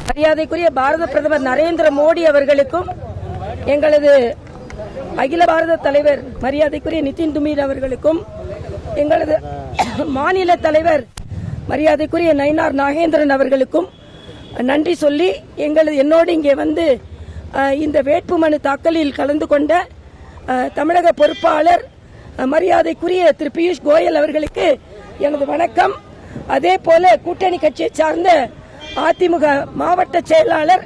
மரியாதைக்குரிய பாரத பிரதமர் நரேந்திர மோடி அவர்களுக்கும் எங்களது அகில பாரத தலைவர் மரியாதைக்குரிய நிதின் துமீர் அவர்களுக்கும் எங்களது மாநில தலைவர் மரியாதைக்குரிய நயினார் நாகேந்திரன் அவர்களுக்கும் நன்றி சொல்லி என்னோடு இங்கே வந்து இந்த வேட்புமனு தாக்கலில் கலந்து கொண்ட தமிழக பொறுப்பாளர் மரியாதைக்குரிய திரு பியூஷ் கோயல் அவர்களுக்கு எனது வணக்கம். அதே போல கூட்டணி கட்சியை சார்ந்த அதிமுக மாவட்ட செயலாளர்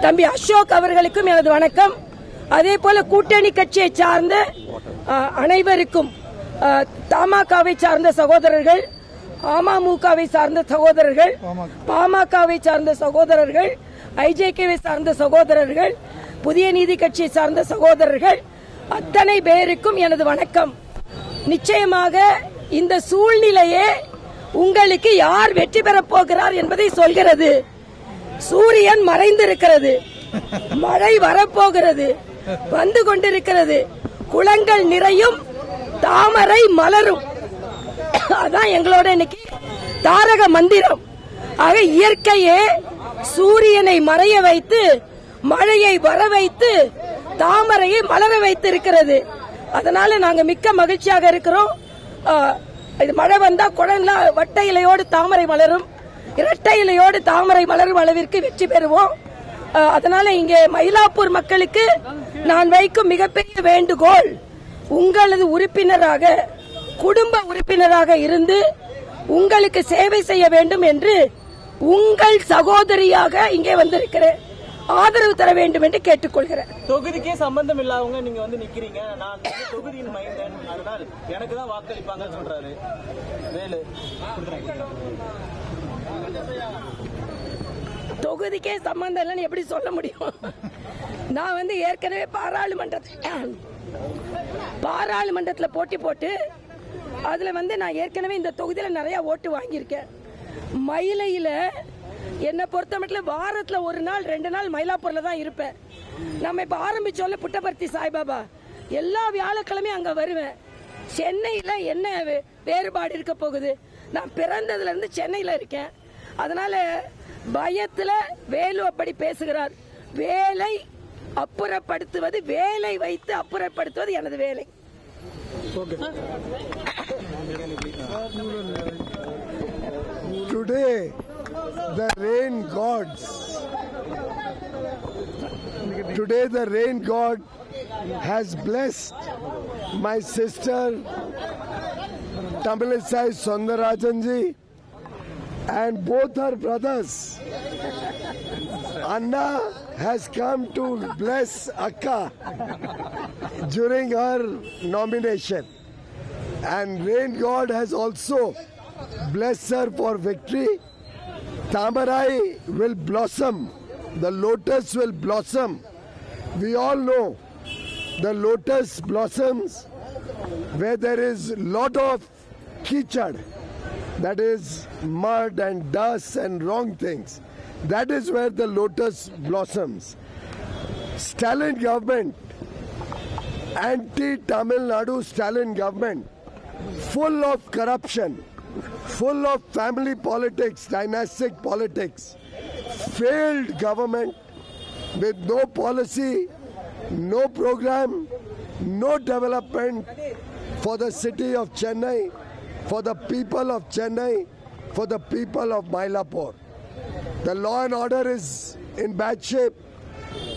தம்பி அசோக் அவர்களுக்கும் எனது வணக்கம். அதே போல கூட்டணி கட்சியை சார்ந்த அனைவருக்கும் தமாகவை சார்ந்த சகோதரர்கள், அமமுகவை சார்ந்த சகோதரர்கள், பாமகவை சார்ந்த சகோதரர்கள், ஐஜேகேவை சார்ந்த சகோதரர்கள், புதிய நீதி கட்சியை சார்ந்த சகோதரர்கள் அத்தனை பேருக்கும் எனது வணக்கம். நிச்சயமாக இந்த சூழ்நிலையே உங்களுக்கு யார் வெற்றி பெறப் போகிறார் என்பதை சொல்கிறது. சூரியன் மறைந்திருக்கிறது, மழை வரப்போகிறது, வந்து கொண்டிருக்கிறது, குளங்கள் நிறையும், தாமரை மலரும். அதான் எங்களோட இன்னைக்கு தாரக மந்திரம். ஆக இயற்கையே சூரியனை மறைய வைத்து, மழையை வர வைத்து, தாமரையை மலர வைத்து இருக்கிறது. அதனால நாங்க மிக்க மகிழ்ச்சியாக இருக்கிறோம். இது மழை வந்தா குழந்தை வட்ட இலையோடு தாமரை மலரும், இரட்டை இலையோடு தாமரை மலரும் அளவிற்கு வெற்றி பெறுவோம். அதனால இங்கே மயிலாப்பூர் மக்களுக்கு நான் வைக்கும் மிகப்பெரிய வேண்டுகோள், உங்களது உறுப்பினராக, குடும்ப உறுப்பினராக இருந்து உங்களுக்கு சேவை செய்ய வேண்டும் என்று உங்கள் சகோதரியாக இங்கே வந்திருக்கிறேன். ஆதரவு தர வேண்டும் என்று கேட்டுக்கொள்கிறேன். தொகுதிக்கே சம்பந்தம் இல்லாதவங்க நீங்க வந்து நிக்கிறீங்க. நான் தொகுதியின் மைந்தன், அதனால் எனக்கு தான் வாக்களிப்பாங்கன்னு சொல்றாரு வேலு. தொகுதிக்கே சம்பந்தம் இல்லைன்னு எப்படி சொல்ல முடியும்? நான் வந்து ஏற்கனவே பாராளுமன்றத்தில் போட்டி போட்டு அதுல வந்து நான் ஏற்கனவே இந்த தொகுதியில நிறைய ஓட்டு வாங்கியிருக்கேன். மயிலையில என்னை பொறுத்த மட்டும் வாரத்துல ஒரு நாள் 2 நாள் மயிலாப்பூர்ல தான் இருப்பேன். நம்ம இப்ப ஆரம்பிச்சோம்ல புட்டபர்த்தி சாய்பாபா, எல்லா வியாழக்கிழமையும் அங்க வருவேன். சென்னையில என்ன வேறுபாடு இருக்க போகுது? நான் பிறந்ததுல இருந்து சென்னையில இருக்கேன். அதனால பயத்துல வேலு அப்படி பேசுகிறார். வேலை அப்புறப்படுத்துவது, வேலை வைத்து அப்புறப்படுத்துவது எனது வேலை. Today, the rain god has blessed my sister Tamilisai Soundarajanji and both her brothers. Anna has come to bless Akka during her nomination, and rain god has also blessed her for victory. Tamarai will blossom, the lotus will blossom. We all know the lotus blossoms where there is lot of kichad, that is mud and dust and wrong things. That is where the lotus blossoms. Stalin government, anti-Tamil Nadu Stalin government, full of corruption, full of family politics, dynastic politics, failed government with no policy, no program, no development for the city of Chennai, for the people of Chennai, for the people of Mylapore. The law and order is in bad shape.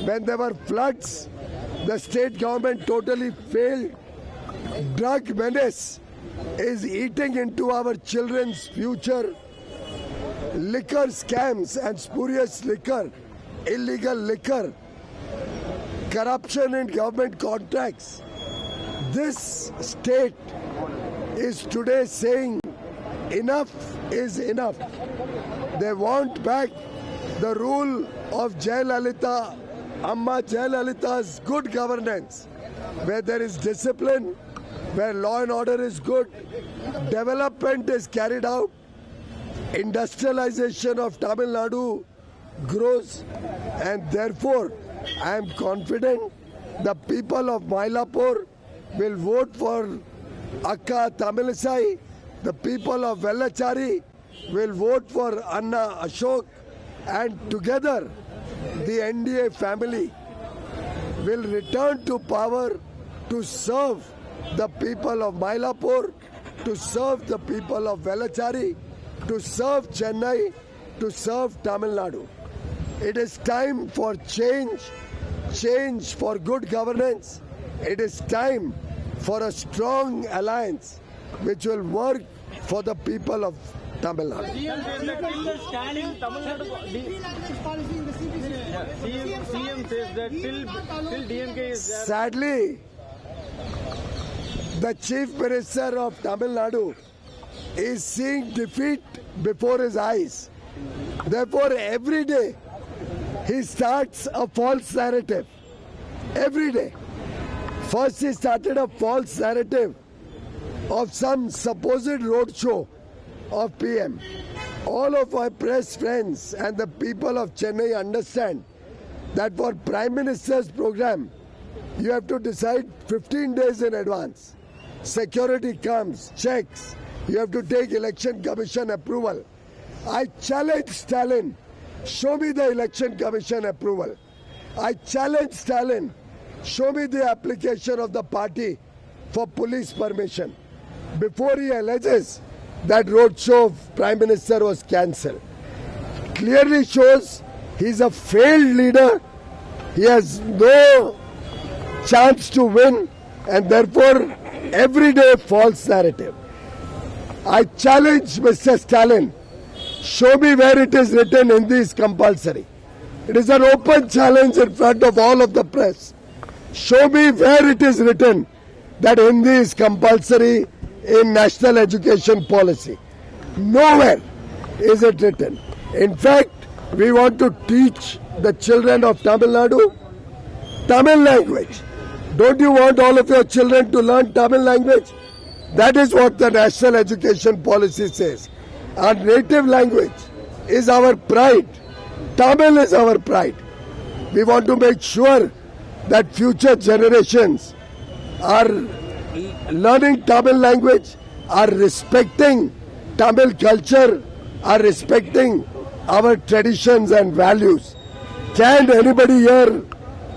When there were floods, the state government totally failed. Drug menace is eating into our children's future. Liquor scams and spurious liquor, illegal liquor, corruption in government contracts. This state is today saying enough is enough. They want back the rule of Jayalalitha, Amma Jayalalitha's good governance, where there is discipline, where law and order is good, development is carried out, industrialization of Tamil Nadu grows, and therefore I am confident the people of Mylapore will vote for Akka Tamilisai, the people of Vellachari will vote for Anna Ashok, and together the NDA family will return to power to serve the people of Mylapore, to serve the people of Velachari, to serve Chennai, to serve Tamil Nadu. It is time for change for good governance. It is time for a strong alliance which will work for the people of Tamil Nadu. CM says that till Stalin Tamil Nadu CM says that till DMK is there. Sadly, the Chief Minister of Tamil Nadu is seeing defeat before his eyes. Therefore, every day he starts a false narrative. Every day. First, he started a false narrative of some supposed roadshow of PM. All of our press friends and the people of Chennai understand that for Prime Minister's program, you have to decide 15 days in advance. Security comes, checks. You have to take Election Commission approval. I challenge Stalin. Show me the Election Commission approval. I challenge Stalin. Show me the application of the party for police permission before he alleges that roadshow of Prime Minister was cancelled. Clearly shows he's a failed leader. He has no chance to win, and therefore everyday false narrative. I challenge Mr. Stalin. Show me where it is written Hindi is compulsory. It is an open challenge in front of all of the press. Show me where it is written that Hindi is compulsory in national education policy. Nowhere is it written. In fact, we want to teach the children of Tamil Nadu Tamil language. Don't you want all of your children to learn Tamil language? That is what the national education policy says. Our native language is our pride. Tamil is our pride. We want to make sure that future generations are learning Tamil language, are respecting Tamil culture, are respecting our traditions and values. Can anybody here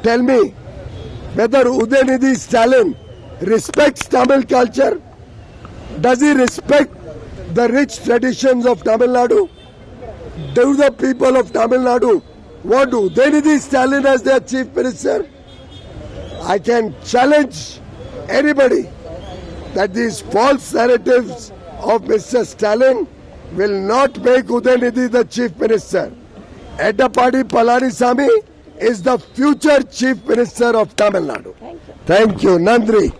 tell me whether Udayanidhi Stalin respects Tamil culture? Does he respect the rich traditions of Tamil Nadu? Do the people of Tamil Nadu want Udayanidhi Stalin as their chief minister? I can challenge anybody that these false narratives of Mr. Stalin will not make Udayanidhi the chief minister. Edappadi Palanisamy is the future chief minister of Tamil Nadu. Thank you. Nandri.